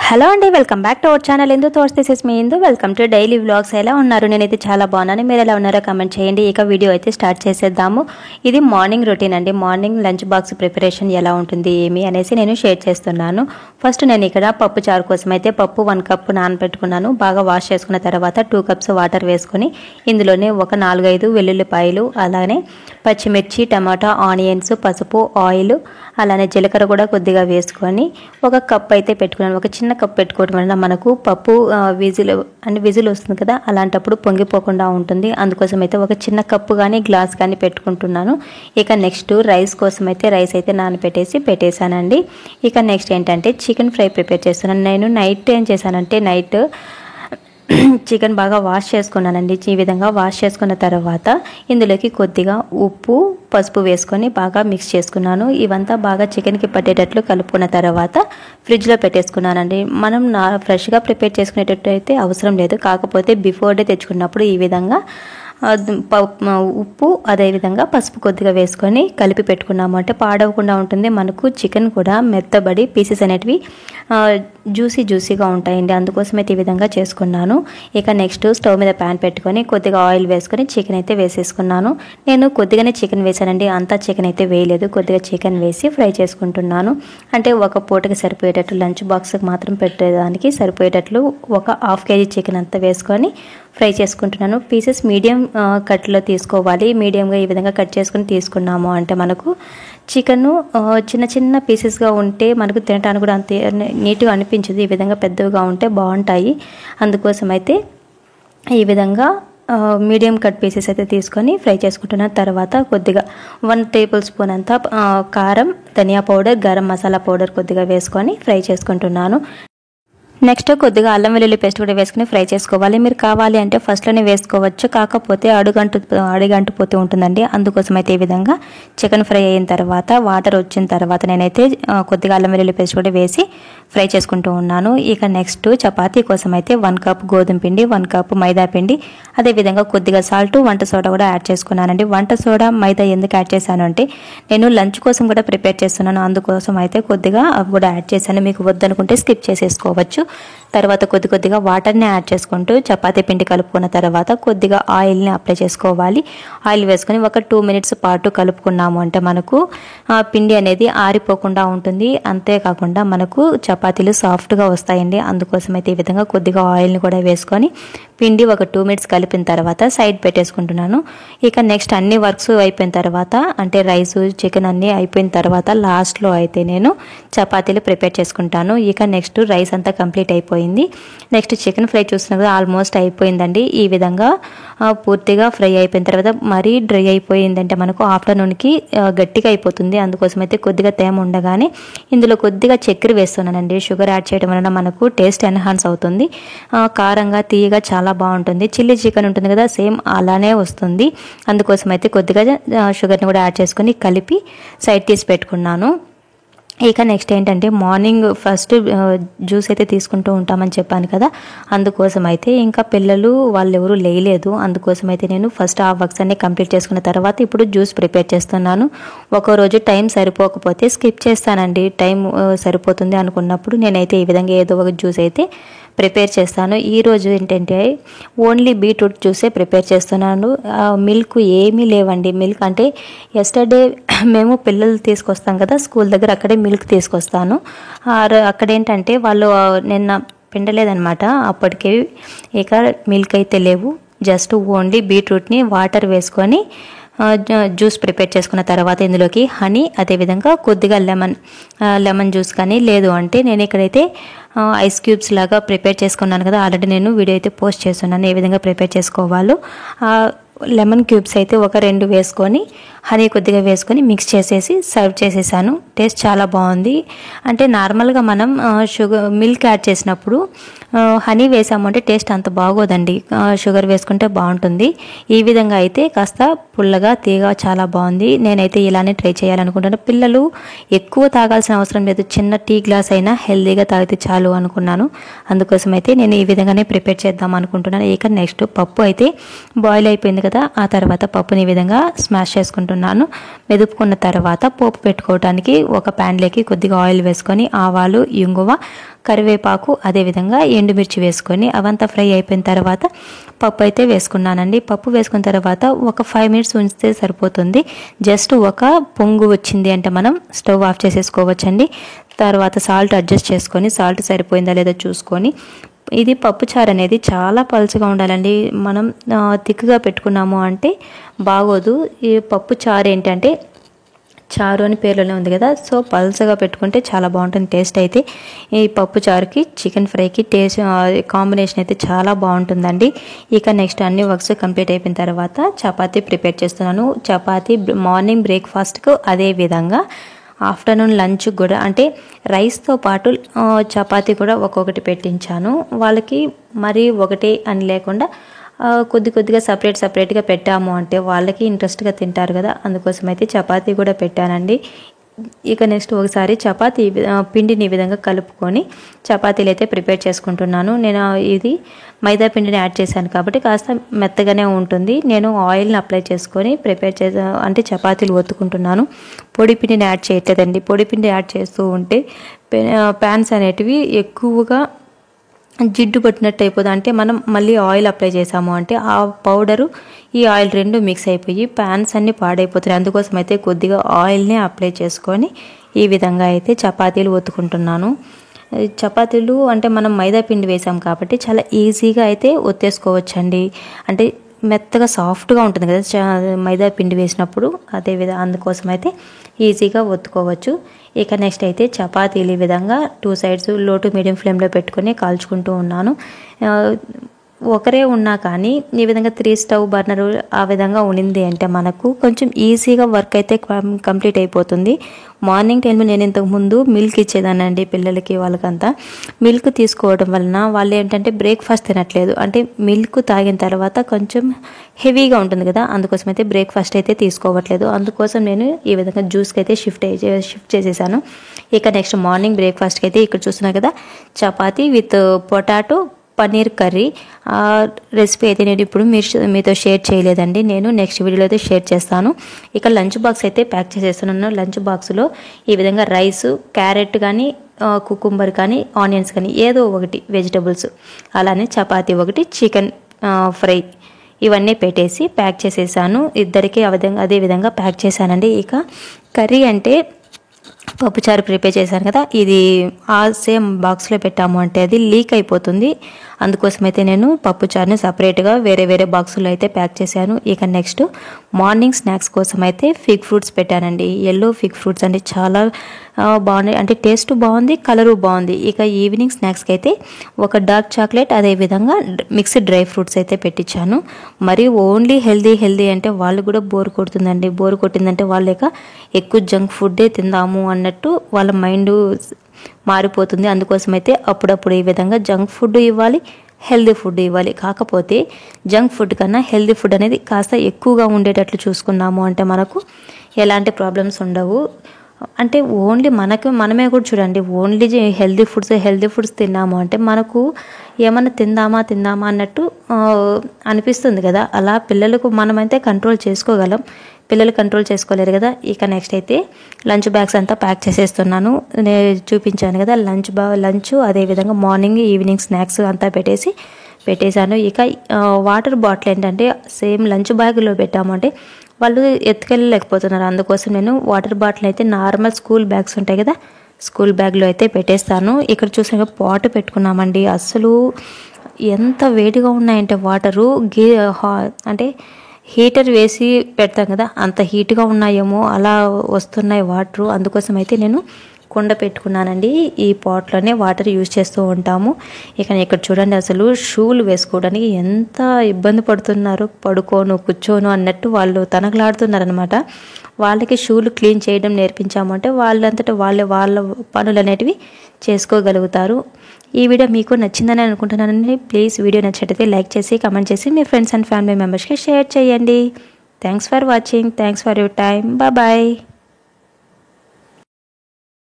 Hello అండి, welcome back to our channel Indu thoughts. This is me Indu. Welcome to daily vlogs. ఎలా ఉన్నారు? నేనైతే చాలా బాగున్నాను. మీరు ఎలా ఉన్నారో కామెంట్ చేయండి. ఇక వీడియో అయితే స్టార్ట్ చేసేద్దాము. ఇది మార్నింగ్ రొటీన్ అండి. మార్నింగ్ లంచ్ బాక్స్ ప్రిపరేషన్ ఎలా ఉంటుంది ఏమి అనేసి నేను షేర్ చేస్తున్నాను. ఫస్ట్ నేను ఇక్కడ పప్పు చారు కోసం అయితే పప్పు 1 కప్ నానబెట్టుకున్నాను. బాగా వాష్ చేసుకున్న తర్వాత 2 కప్స్ వాటర్ వేసుకొని ఇందులోనే ఒక 4-5 వెల్లుల్లిపాయలు, అలానే పచ్చిమిర్చి, టమాటా, ఆనియన్స్, పసుపు, ఆయిల్, అలానే జీలకర్ర కూడా కొద్దిగా వేసుకొని ఒక కప్ అయితే పెట్టుకున్నాను. ఒక చిన్న కప్ పెట్టుకోవడం వల్ల మనకు పప్పు విజిల్ వస్తుంది కదా, అలాంటప్పుడు పొంగిపోకుండా ఉంటుంది. అందుకోసం అయితే ఒక చిన్న కప్పు కానీ గ్లాస్ కానీ పెట్టుకుంటున్నాను. ఇక నెక్స్ట్ రైస్ కోసం అయితే రైస్ అయితే పెట్టేశానండి. ఇక నెక్స్ట్ ఏంటంటే చికెన్ ఫ్రై ప్రిపేర్ చేస్తున్నాను. నేను నైట్ ఏం చేశానంటే నైట్ చికెన్ బాగా వాష్ చేసుకున్నానండి. ఈ విధంగా వాష్ చేసుకున్న తర్వాత ఇందులోకి కొద్దిగా ఉప్పు, పసుపు వేసుకొని బాగా మిక్స్ చేసుకున్నాను. ఇవంతా బాగా చికెన్కి పట్టేటట్లు కలుపుకున్న తర్వాత ఫ్రిడ్జ్లో పెట్టేసుకున్నానండి. మనం ఫ్రెష్గా ప్రిపేర్ చేసుకునేటట్టు అయితే అవసరం లేదు. కాకపోతే బిఫోర్ డే తెచ్చుకున్నప్పుడు ఈ విధంగా ఉప్పు అదేవిధంగా పసుపు కొద్దిగా వేసుకొని కలిపి పెట్టుకున్నాము అంటే పాడవకుండా ఉంటుంది. మనకు చికెన్ కూడా మెత్తబడి పీసెస్ అనేటివి జ్యూసీగా ఉంటాయండి. అందుకోసమైతే ఈ విధంగా చేసుకున్నాను. ఇక నెక్స్ట్ స్టవ్ మీద ప్యాన్ పెట్టుకొని కొద్దిగా ఆయిల్ వేసుకొని చికెన్ అయితే వేసేసుకున్నాను. నేను కొద్దిగానే చికెన్ వేసానండి, అంతా చికెన్ అయితే వేయలేదు. కొద్దిగా చికెన్ వేసి ఫ్రై చేసుకుంటున్నాను. అంటే ఒక పూటకి సరిపోయేటట్లు, లంచ్ బాక్స్కి మాత్రం పెట్టేదానికి సరిపోయేటట్లు ఒక 1/2 kg చికెన్ అంతా వేసుకొని ఫ్రై చేసుకుంటున్నాను. పీసెస్ మీడియం కట్లో తీసుకోవాలి. మీడియంగా ఈ విధంగా కట్ చేసుకుని తీసుకున్నాము అంటే మనకు చికెన్ చిన్న చిన్న పీసెస్గా ఉంటే మనకు తినడానికి కూడా అంతే నీట్గా అనిపించదు. ఈ విధంగా పెద్దగా ఉంటే బాగుంటాయి. అందుకోసం అయితే ఈ విధంగా మీడియం కట్ పీసెస్ అయితే తీసుకొని ఫ్రై చేసుకుంటున్న తర్వాత కొద్దిగా 1 టేబుల్ స్పూన్ అంతా కారం, ధనియా పౌడర్, గరం మసాలా పౌడర్ కొద్దిగా వేసుకొని ఫ్రై చేసుకుంటున్నాను. నెక్స్ట్ కొద్దిగా అల్లం వెల్లుల్లి పేస్ట్ కూడా వేసుకుని ఫ్రై చేసుకోవాలి. మీరు కావాలి అంటే ఫస్ట్లోనే వేసుకోవచ్చు, కాకపోతే అడుగంటిపోతూ ఉంటుందండి. అందుకోసం అయితే ఈ విధంగా చికెన్ ఫ్రై అయిన తర్వాత వాటర్ వచ్చిన తర్వాత నేనైతే కొద్దిగా అల్లం వెల్లుల్లి పేస్ట్ కూడా వేసి ఫ్రై చేసుకుంటూ ఉన్నాను. ఇక నెక్స్ట్ చపాతీ కోసం అయితే 1 కప్ గోధుమ పిండి, 1 కప్ మైదా పిండి, అదేవిధంగా కొద్దిగా సాల్ట్, వంట సోడా కూడా యాడ్ చేసుకున్నానండి. వంట సోడా, మైదా ఎందుకు యాడ్ చేశాను అంటే నేను లంచ్ కోసం కూడా ప్రిపేర్ చేస్తున్నాను. అందుకోసం అయితే కొద్దిగా అవి కూడా యాడ్ చేశాను. మీకు వద్దనుకుంటే స్కిప్ చేసేసుకోవచ్చు. తర్వాత కొద్దిగా వాటర్ని యాడ్ చేసుకుంటూ చపాతీ పిండి కలుపుకున్న తర్వాత కొద్దిగా ఆయిల్ని అప్లై చేసుకోవాలి. ఆయిల్ వేసుకొని ఒక 2 మినిట్స్ పాటు కలుపుకున్నాము అంటే మనకు పిండి అనేది ఆరిపోకుండా ఉంటుంది. అంతేకాకుండా మనకు చపాతీలు సాఫ్ట్గా వస్తాయండి. అందుకోసం అయితే ఈ విధంగా కొద్దిగా ఆయిల్ని కూడా వేసుకొని పిండి ఒక 2 మినిట్స్ కలిపిన తర్వాత సైడ్ పెట్టేసుకుంటున్నాను. ఇక నెక్స్ట్ అన్ని వర్క్స్ అయిపోయిన తర్వాత అంటే రైస్, చికెన్ అన్నీ అయిపోయిన తర్వాత లాస్ట్లో అయితే నేను చపాతీలు ప్రిపేర్ చేసుకుంటాను. ఇక నెక్స్ట్ రైస్ అంతా కంప్లీట్ అయిపోయింది. నెక్స్ట్ చికెన్ ఫ్రై చూస్తున్నా కదా ఆల్మోస్ట్ అయిపోయిందండి. ఈ విధంగా పూర్తిగా ఫ్రై అయిపోయిన తర్వాత మరీ డ్రై అయిపోయిందంటే మనకు ఆఫ్టర్నూన్కి గట్టిగా అయిపోతుంది. అందుకోసం అయితే కొద్దిగా తేమ ఉండగానే ఇందులో కొద్దిగా చక్కెర వేస్తున్నానండి. షుగర్ యాడ్ చేయడం వలన మనకు టేస్ట్ ఎన్హాన్స్ అవుతుంది. కారంగా తీయగా చాలా బాగుంటుంది. చిల్లీ చికెన్ ఉంటుంది కదా, సేమ్ అలానే వస్తుంది. అందుకోసం అయితే కొద్దిగా షుగర్ని కూడా యాడ్ చేసుకొని కలిపి సైడ్ తీసి పెట్టుకున్నాను. ఇక నెక్స్ట్ ఏంటంటే మార్నింగ్ ఫస్ట్ జ్యూస్ అయితే తీసుకుంటూ ఉంటామని చెప్పాను కదా, అందుకోసం అయితే ఇంకా పిల్లలు వాళ్ళు ఎవరు లేయలేదు. అందుకోసం అయితే నేను ఫస్ట్ ఆ వర్క్స్ అన్ని కంప్లీట్ చేసుకున్న తర్వాత ఇప్పుడు జ్యూస్ ప్రిపేర్ చేస్తున్నాను. ఒకరోజు టైం సరిపోకపోతే స్కిప్ చేస్తానండి. టైం సరిపోతుంది అనుకున్నప్పుడు నేనైతే ఈ విధంగా ఏదో ఒక జ్యూస్ అయితే ప్రిపేర్ చేస్తాను. ఈరోజు ఏంటంటే ఓన్లీ బీట్రూట్ జ్యూసే ప్రిపేర్ చేస్తున్నాను. మిల్క్ ఏమీ లేవండి. మిల్క్ అంటే ఎస్టర్డే మేము పిల్లలు తీసుకొస్తాం కదా స్కూల్ దగ్గర, అక్కడే మిల్క్ తీసుకొస్తాను. అక్కడేంటంటే వాళ్ళు నిన్న పిండలేదనమాట. అప్పటికే ఇక మిల్క్ అయితే లేవు. జస్ట్ ఓన్లీ బీట్రూట్ని వాటర్ వేసుకొని జ్యూస్ ప్రిపేర్ చేసుకున్న తర్వాత ఇందులోకి హనీ, అదేవిధంగా కొద్దిగా లెమన్ జ్యూస్ కానీ, లేదు అంటే నేను ఇక్కడైతే ఐస్ క్యూబ్స్ లాగా ప్రిపేర్ చేసుకున్నాను కదా, ఆల్రెడీ నేను వీడియో అయితే పోస్ట్ చేస్తున్నాను ఏ విధంగా ప్రిపేర్ చేసుకోవాలో. లెమన్ క్యూబ్స్ అయితే ఒక 2 వేసుకొని హనీ కొద్దిగా వేసుకొని మిక్స్ చేసేసి సర్వ్ చేసేసాను. టేస్ట్ చాలా బాగుంది. అంటే నార్మల్గా మనం మిల్క్ యాడ్ చేసినప్పుడు హనీ వేసామంటే టేస్ట్ అంత బాగోదండి. షుగర్ వేసుకుంటే బాగుంటుంది. ఈ విధంగా అయితే కాస్త పుల్లగా తీయగా చాలా బాగుంది. నేనైతే ఇలానే ట్రై చేయాలనుకుంటున్నాను. పిల్లలు ఎక్కువ తాగాల్సిన అవసరం లేదు, చిన్న టీ గ్లాస్ అయినా హెల్దీగా తాగితే చాలు అనుకున్నాను. అందుకోసం అయితే నేను ఈ విధంగానే ప్రిపేర్ చేద్దాం అనుకుంటున్నాను. ఇక నెక్స్ట్ పప్పు అయితే బాయిల్ అయిపోయింది కదా, ఆ తర్వాత పప్పుని ఈ విధంగా స్మాష్ చేసుకుంటున్నాను. మెదుపుకుంటున్నాను. మెదుపుకున్న తర్వాత పోపు పెట్టుకోవడానికి ఒక ప్యాన్లోకి కొద్దిగా ఆయిల్ వేసుకొని ఆవాలు, ఇంగువ, కరివేపాకు, అదేవిధంగా ఎండుమిర్చి వేసుకొని అవంతా ఫ్రై అయిపోయిన తర్వాత పప్పు అయితే వేసుకున్నానండి. పప్పు వేసుకున్న తర్వాత ఒక 5 మినిట్స్ ఉంచితే సరిపోతుంది. జస్ట్ ఒక పొంగు వచ్చింది అంటే మనం స్టవ్ ఆఫ్ చేసేసుకోవచ్చండి. తర్వాత సాల్ట్ అడ్జస్ట్ చేసుకొని సాల్ట్ సరిపోయిందా లేదా చూసుకొని, ఇది పప్పుచారు అనేది చాలా పలుచగా ఉండాలండి. మనం తిక్కుగా పెట్టుకున్నాము అంటే బాగోదు. ఈ పప్పు చారు ఏంటంటే చారు అని పేర్లోనే ఉంది కదా, సో పల్చగా పెట్టుకుంటే చాలా బాగుంటుంది టేస్ట్ అయితే. ఈ పప్పు చారుకి చికెన్ ఫ్రైకి టేస్ట్ కాంబినేషన్ అయితే చాలా బాగుంటుందండి. ఇక నెక్స్ట్ అన్ని వర్క్స్ కంప్లీట్ అయిపోయిన తర్వాత చపాతీ ప్రిపేర్ చేస్తున్నాను. చపాతీ మార్నింగ్ బ్రేక్ఫాస్ట్కు, అదే విధంగా ఆఫ్టర్నూన్ లంచ్ కూడా, అంటే రైస్తో పాటు చపాతీ కూడా ఒక్కొక్కటి పెట్టించాను వాళ్ళకి. మరి ఒకటే అని లేకుండా కొద్దిగా సపరేట్గా పెట్టాము అంటే వాళ్ళకి ఇంట్రెస్ట్గా తింటారు కదా, అందుకోసం అయితే చపాతీ కూడా పెట్టానండి. ఇక నెక్స్ట్ ఒకసారి చపాతీ పిండిని ఈ విధంగా కలుపుకొని చపాతీలు అయితే ప్రిపేర్ చేసుకుంటున్నాను. నేను ఇది మైదా పిండిని యాడ్ చేశాను కాబట్టి కాస్త మెత్తగానే ఉంటుంది. నేను ఆయిల్ని అప్లై చేసుకొని అంటే చపాతీలు ఒత్తుకుంటున్నాను. పొడి పిండిని యాడ్ చేయట్లేదండి. పొడి పిండి యాడ్ చేస్తూ ఉంటే ప్యాన్స్ అనేటివి ఎక్కువగా జిడ్డు పట్టినట్టు అయిపోతుంది. అంటే మనం మళ్ళీ ఆయిల్ అప్లై చేసాము అంటే ఆ పౌడరు ఈ ఆయిల్ రెండు మిక్స్ అయిపోయి ప్యాన్స్ అన్నీ పాడైపోతున్నాయి. అందుకోసం అయితే కొద్దిగా ఆయిల్ని అప్లై చేసుకొని ఈ విధంగా అయితే చపాతీలు ఒత్తుకుంటున్నాను. చపాతీలు అంటే మనం మైదా పిండి వేసాం కాబట్టి చాలా ఈజీగా అయితే ఒత్తేసుకోవచ్చండి. అంటే మెత్తగా సాఫ్ట్గా ఉంటుంది కదా మైదా పిండి వేసినప్పుడు, అందుకోసం అయితే ఈజీగా ఒత్తుకోవచ్చు. ఇక నెక్స్ట్ అయితే చపాతీలు ఈ విధంగా 2 సైడ్స్ లో టు మీడియం ఫ్లేమ్లో పెట్టుకొని కాల్చుకుంటూ ఉన్నాను. ఒకరే ఉన్నా కానీ ఈ విధంగా 3 స్టవ్ బర్నర్ ఆ విధంగా ఉండింది అంటే మనకు కొంచెం ఈజీగా వర్క్ అయితే కంప్లీట్ అయిపోతుంది. మార్నింగ్ టైంలో నేను ఇంతకుముందు మిల్క్ ఇచ్చేదానండి పిల్లలకి, వాళ్ళకంతా మిల్క్ తీసుకోవడం వలన వాళ్ళు ఏంటంటే బ్రేక్ఫాస్ట్ తినట్లేదు. అంటే మిల్క్ తాగిన తర్వాత కొంచెం హెవీగా ఉంటుంది కదా, అందుకోసం అయితే బ్రేక్ఫాస్ట్ అయితే తీసుకోవట్లేదు. అందుకోసం నేను ఈ విధంగా జ్యూస్కి అయితే షిఫ్ట్ చేసేసాను. ఇక నెక్స్ట్ మార్నింగ్ బ్రేక్ఫాస్ట్కి అయితే ఇక్కడ చూస్తున్నా కదా chapati with potato paneer curry. ఆ రెసిపీ అయితే నేను ఇప్పుడు మీతో షేర్ చేయలేదండి, నేను నెక్స్ట్ వీడియోలో అయితే షేర్ చేస్తాను. ఇక లంచ్ బాక్స్ అయితే ప్యాక్ చేసేస్తున్నాను. లంచ్ బాక్స్లో ఈ విధంగా రైస్, క్యారెట్ కానీ, కుకుంబర్ కానీ, ఆనియన్స్ కానీ ఏదో ఒకటి వెజిటబుల్స్, అలానే చపాతీ ఒకటి, చికెన్ ఫ్రై ఇవన్నీ పెట్టేసి ప్యాక్ చేసేసాను. ఇద్దరికి అదే విధంగా ప్యాక్ చేశానండి. ఇక కర్రీ అంటే పప్పుచారు ప్రిపేర్ చేశాను కదా, ఇది ఆ సేమ్ బాక్స్లో పెట్టాము అంటే అది లీక్ అయిపోతుంది. అందుకోసమైతే నేను పప్పుచారుని సపరేట్గా వేరే బాక్సుల్లో అయితే ప్యాక్ చేశాను. ఇక నెక్స్ట్ మార్నింగ్ స్నాక్స్ కోసం అయితే ఫిగ్ ఫ్రూట్స్ పెట్టానండి. ఎల్లో ఫిగ్ ఫ్రూట్స్ అంటే చాలా బాగున్నాయి, అంటే టేస్ట్ బాగుంది, కలరు బాగుంది. ఇక ఈవినింగ్ స్నాక్స్కి అయితే ఒక డార్క్ చాక్లెట్, అదేవిధంగా మిక్స్డ్ డ్రై ఫ్రూట్స్ అయితే పెట్టించాను. మరి ఓన్లీ హెల్దీ అంటే వాళ్ళు కూడా బోర్ కొడుతుందండి. బోర్ కొట్టిందంటే వాళ్ళు ఎక్కువ జంక్ ఫుడ్డే తిందాము అన్నట్టు వాళ్ళ మైండ్ మారిపోతుంది. అందుకోసం అయితే అప్పుడప్పుడు ఈ విధంగా జంక్ ఫుడ్ ఇవ్వాలి, హెల్దీ ఫుడ్ ఇవ్వాలి. కాకపోతే జంక్ ఫుడ్ కన్నా హెల్దీ ఫుడ్ అనేది కాస్త ఎక్కువగా ఉండేటట్లు చూసుకున్నాము అంటే మనకు ఎలాంటి ప్రాబ్లమ్స్ ఉండవు. అంటే ఓన్లీ మనమే కూడా చూడండి, ఓన్లీ హెల్దీ ఫుడ్స్ తిన్నాము అంటే మనకు ఏమన్నా తిందామా అన్నట్టు అనిపిస్తుంది కదా. అలా పిల్లలకు మనమైతే కంట్రోల్ చేసుకోగలం, పిల్లలు కంట్రోల్ చేసుకోలేరు కదా. ఇక నెక్స్ట్ అయితే లంచ్ బ్యాగ్స్ అంతా ప్యాక్ చేసేస్తున్నాను. నేను చూపించాను కదా లంచ్, అదేవిధంగా మార్నింగ్ ఈవినింగ్ స్నాక్స్ అంతా పెట్టేశాను. ఇక వాటర్ బాటిల్ ఏంటంటే సేమ్ లంచ్ బ్యాగ్లో పెట్టామంటే వాళ్ళు ఎత్తుకెళ్ళలేకపోతున్నారు. అందుకోసం నేను వాటర్ బాటిల్ అయితే నార్మల్ స్కూల్ బ్యాగ్స్ ఉంటాయి కదా, స్కూల్ బ్యాగ్లో అయితే పెట్టేస్తాను. ఇక్కడ చూసిన పాట్ పెట్టుకున్నామండి. అసలు ఎంత వేడిగా ఉన్నాయంటే వాటరు అంటే హీటర్ వేసి పెడతాం కదా, అంత హీట్గా ఉన్నాయేమో అలా వస్తున్నాయి వాటరు. అందుకోసం అయితే నేను కుండ పెట్టుకున్నానండి. ఈ పాట్లోనే వాటర్ యూజ్ చేస్తూ ఉంటాము. ఇక ఇక్కడ చూడండి, అసలు షూలు వేసుకోవడానికి ఎంత ఇబ్బంది పడుతున్నారు, పడుకోను కూర్చోను అన్నట్టు వాళ్ళు తనకలాడుతున్నారు అనమాట. వాళ్ళకి షూలు క్లీన్ చేయడం నేర్పించామంటే వాళ్ళంతటా వాళ్ళ పనులు అనేటివి చేసుకోగలుగుతారు. ఈ వీడియో మీకు నచ్చిందని అనుకుంటున్నానండి. ప్లీజ్ వీడియో నచ్చినట్లయితే లైక్ చేసి, కమెంట్ చేసి మీ ఫ్రెండ్స్ అండ్ ఫ్యామిలీ మెంబర్స్కి షేర్ చేయండి. Thanks for watching, thanks for your time, bye.